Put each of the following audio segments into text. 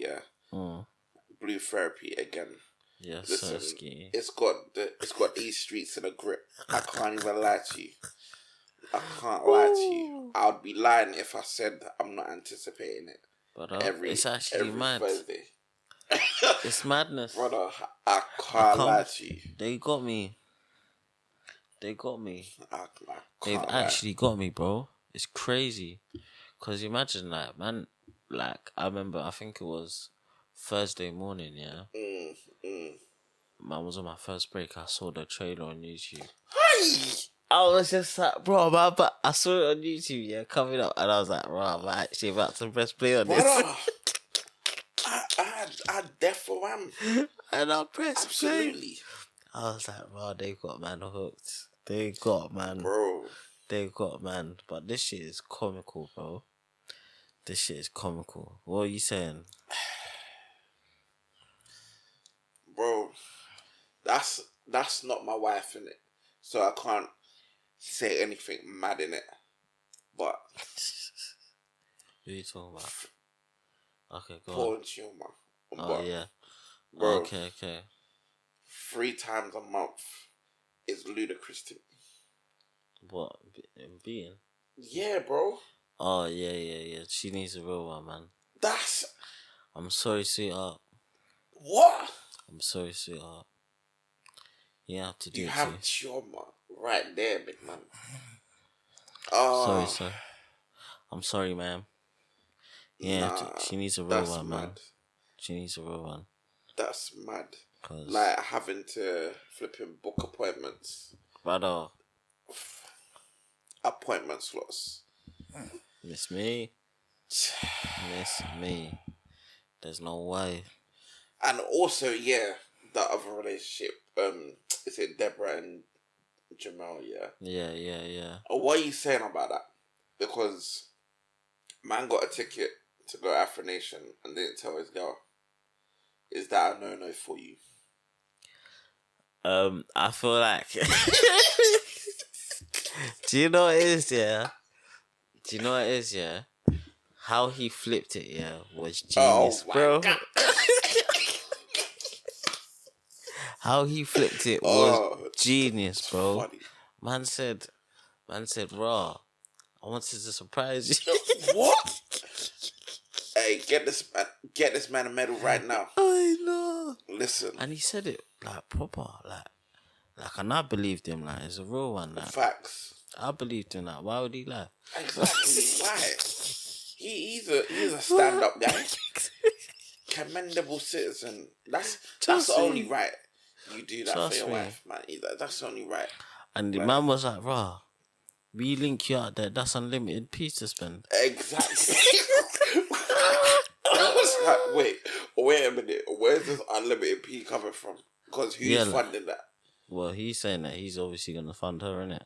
yeah. Blue therapy again. Yes, Listen, Sirski. it's got these streets in a grip. I can't even lie to you. I can't lie to you. I would be lying if I said I'm not anticipating it. But It's actually mad. Thursday. It's madness. Brother, I can't lie to you. They got me. They've actually got me, bro. It's crazy. Because imagine that, man. Like, I remember, I think it was Thursday morning, yeah? Man was on my first break. I saw the trailer on YouTube. I was just like, bro, but I saw it on YouTube, yeah, coming up. And I was like, bro, I'm actually about to press play on this. I defo am. And I pressed Absolutely. play. I was like, bro, they got man hooked. They got man. Bro. They got man. But this shit is comical, bro. This shit is comical. What are you saying? Bro, that's not my wife, innit? So I can't say anything mad in it. But who are you talking about? Okay, go Paul on. and Chioma. Oh, yeah. Bro, okay. 3 times a month is ludicrous to me. What? Being? Yeah, bro. Oh, yeah. She needs a real one, man. I'm sorry, sweetheart. What? I'm sorry, sweetheart. You have to do you it have too. Chioma right there, big man. Sorry, sir. I'm sorry, ma'am. Yeah, she needs a real one, mad. man. She needs a real one. That's mad. Like having to flipping book appointments. Brother. Appointment slots. Miss me. There's no way. And also, yeah, that other relationship. Is it Deborah and JAMEL? Yeah. Yeah. What are you saying about that? Because man got a ticket to go Afro Nation and didn't tell his girl. Is that a no for you? I feel like. Do you know what it is, yeah? How he flipped it, yeah, was genius, bro. How he flipped it was genius, bro. Funny. Man said, raw. I wanted to surprise you. What? Hey, get this man a medal right now. I know. Listen. And he said it like proper, like, and I believed him, like, it's a real one, like. Facts. I believed him, like, why would he lie? Exactly. Why? He's a stand-up guy. Commendable citizen. That's the only right you do that for your wife, man. That's the only right. And the man was like, "Raw, we link you out there. That's unlimited peace to spend." Exactly. I was like, wait a minute. Where's this unlimited P coming from? Because who's funding that? Well, he's saying that he's obviously going to fund her, innit?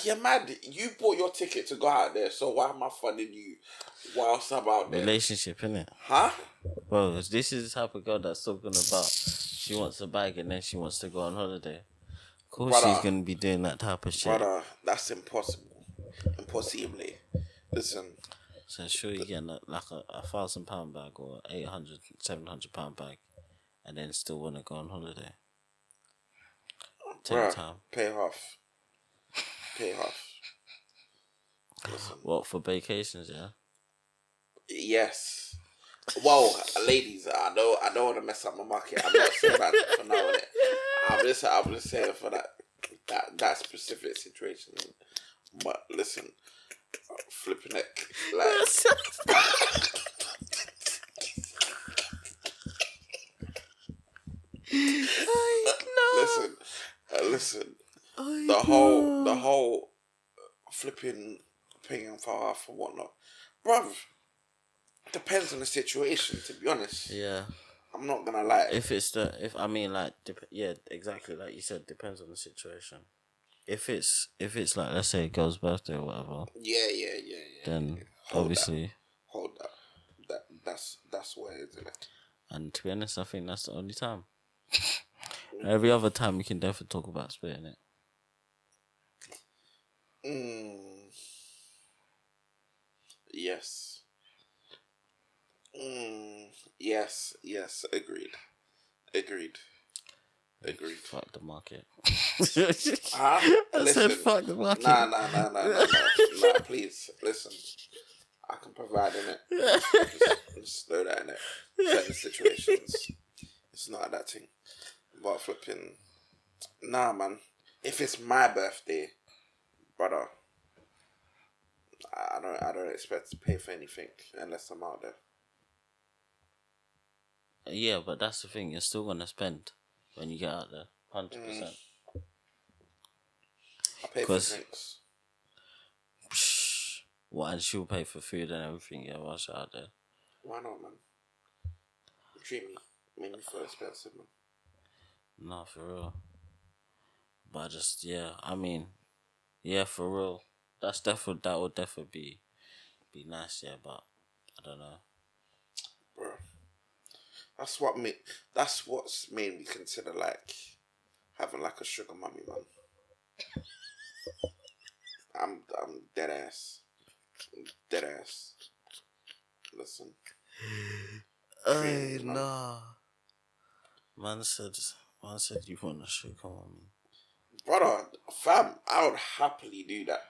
You're mad. You bought your ticket to go out there, so why am I funding you whilst I'm out there? Relationship, innit? Huh? Bro, this is the type of girl that's talking about she wants a bag and then she wants to go on holiday. Of course she's going to be doing that type of shit. Brother, that's impossible. Impossibly. Listen. So sure you get like a £1,000 bag or £800-700 bag and then still want to go on holiday. Take time. Pay half. Listen. What, for vacations, yeah? Yes. Well, ladies, I don't want to mess up my market. I'm not saying that for now, innit? I'm just saying for that specific situation. But listen, flipping it, like. Listen. The whole flipping paying for half and whatnot, bruv. Depends on the situation, to be honest. Yeah. I'm not gonna lie. Yeah, exactly like you said, depends on the situation. If it's like, let's say a girl's birthday or whatever. Yeah. Then obviously. Hold that. That's where it is, isn't it? And to be honest, I think that's the only time. Every other time we can definitely talk about splitting it. Yes, agreed. Fuck the market. I said fuck the market. Nah, please, listen. I can provide in it. Just throw that in it. Certain situations, it's not that thing. But flipping, nah, man. If it's my birthday, brother, I don't expect to pay for anything unless I'm out there. Yeah, but that's the thing. You're still gonna spend when you get out there, 100%. I pay for drinks. What, and she'll pay for food and everything, yeah, while she's out there. Why not, man? You treat me. Make me feel expensive, man. Nah, for real. But just, yeah, I mean, yeah, for real. That would definitely be nice, yeah, but I don't know. Bro. That's what's made me consider, like, having, like, a sugar mummy, man. I'm dead ass. Listen. Hey, nah. Man said you want a sugar mummy. Brother, fam, I would happily do that.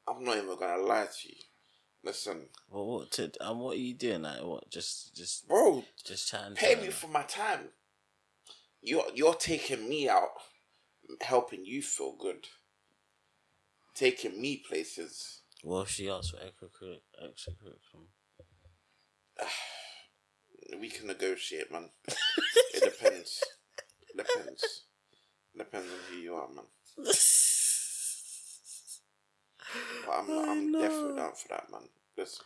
I'm not even gonna lie to you. Listen. Well, what are you doing? Like, what? Just bro, just chatting. Pay me for my time. You're taking me out, helping you feel good, taking me places. Well, if she asks for extra curriculum, we can negotiate, man. It depends. Depends on who you are, man. But I'm definitely down for that, man. Listen,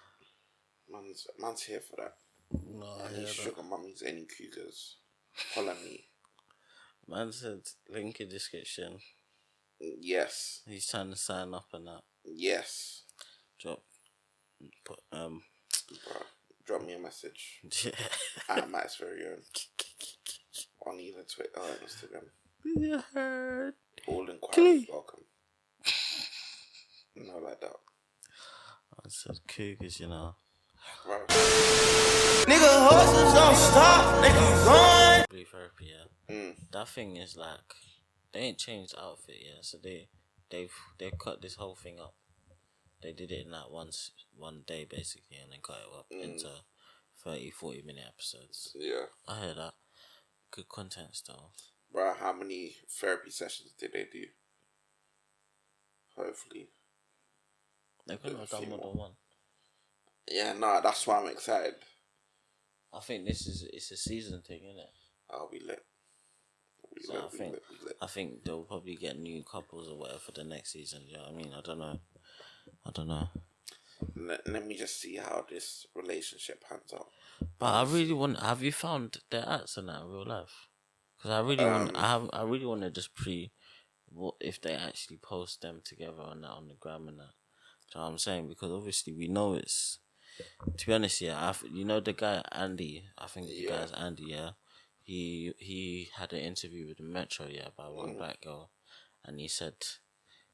man's here for that. No, any sugar mummies, any cougars, holla me. Man said link in description. Yes. He's trying to sign up and that. Yes. Drop me a message. Yeah. At Matt's very own. On either Twitter or Instagram. You heard. All inquiries welcome. No, like that. I said cougars, you know. Right. Nigga, horses don't stop, they keep going. Blue therapy, yeah. That thing is like, they ain't changed the outfit, yeah. So they've cut this whole thing up. They did it in that one day basically, and then cut it up into 30-40 minute episodes. Yeah. I heard that. Good content still. Bro, how many therapy sessions did they do? Hopefully. They couldn't have done more than one. Yeah, nah, that's why I'm excited. I think it's a season thing, isn't it? I'll be lit. I think they'll probably get new couples or whatever for the next season. You know what I mean? I don't know. Let me just see how this relationship pans out. But I really want. Have you found their acts in that in real life? Because I really want. I really want to just what if they actually post them together on the gram and that. Do you know what I'm saying? Because obviously we know it's. To be honest, yeah, you know the guy Andy. I think the guy's Andy. Yeah, he had an interview with the Metro. Yeah, by one black girl, and he said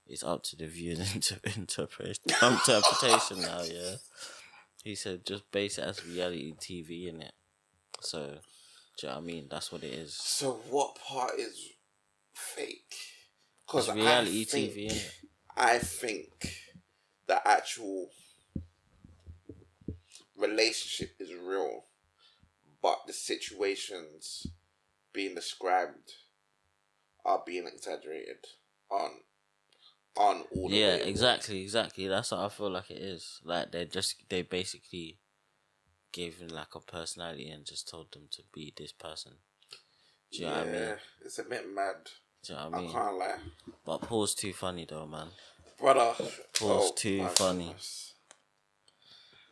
it's up to the viewer's interpretation now. Yeah, he said just base it as reality TV in it. So, do you know what I mean? That's what it is. So what part is fake? Because reality TV, innit? I think the actual relationship is real, but the situations being described are being exaggerated on all the yeah, way. exactly. That's what I feel like it is. Like they basically gave him like a personality and just told them to be this person. Do you know what I mean? It's a bit mad. Do you know what I mean? I can't lie. But Paul's too funny though, man. Brother, Paul's too funny. Goodness.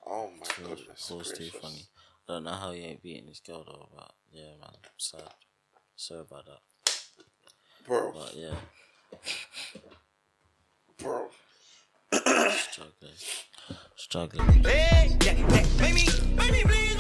Oh my goodness. Paul's too funny. I don't know how he ain't beating this girl though, but yeah, man. Sad. Sorry about that. Bro. But yeah. Bro. Struggling. Hey, yeah, make me bleed.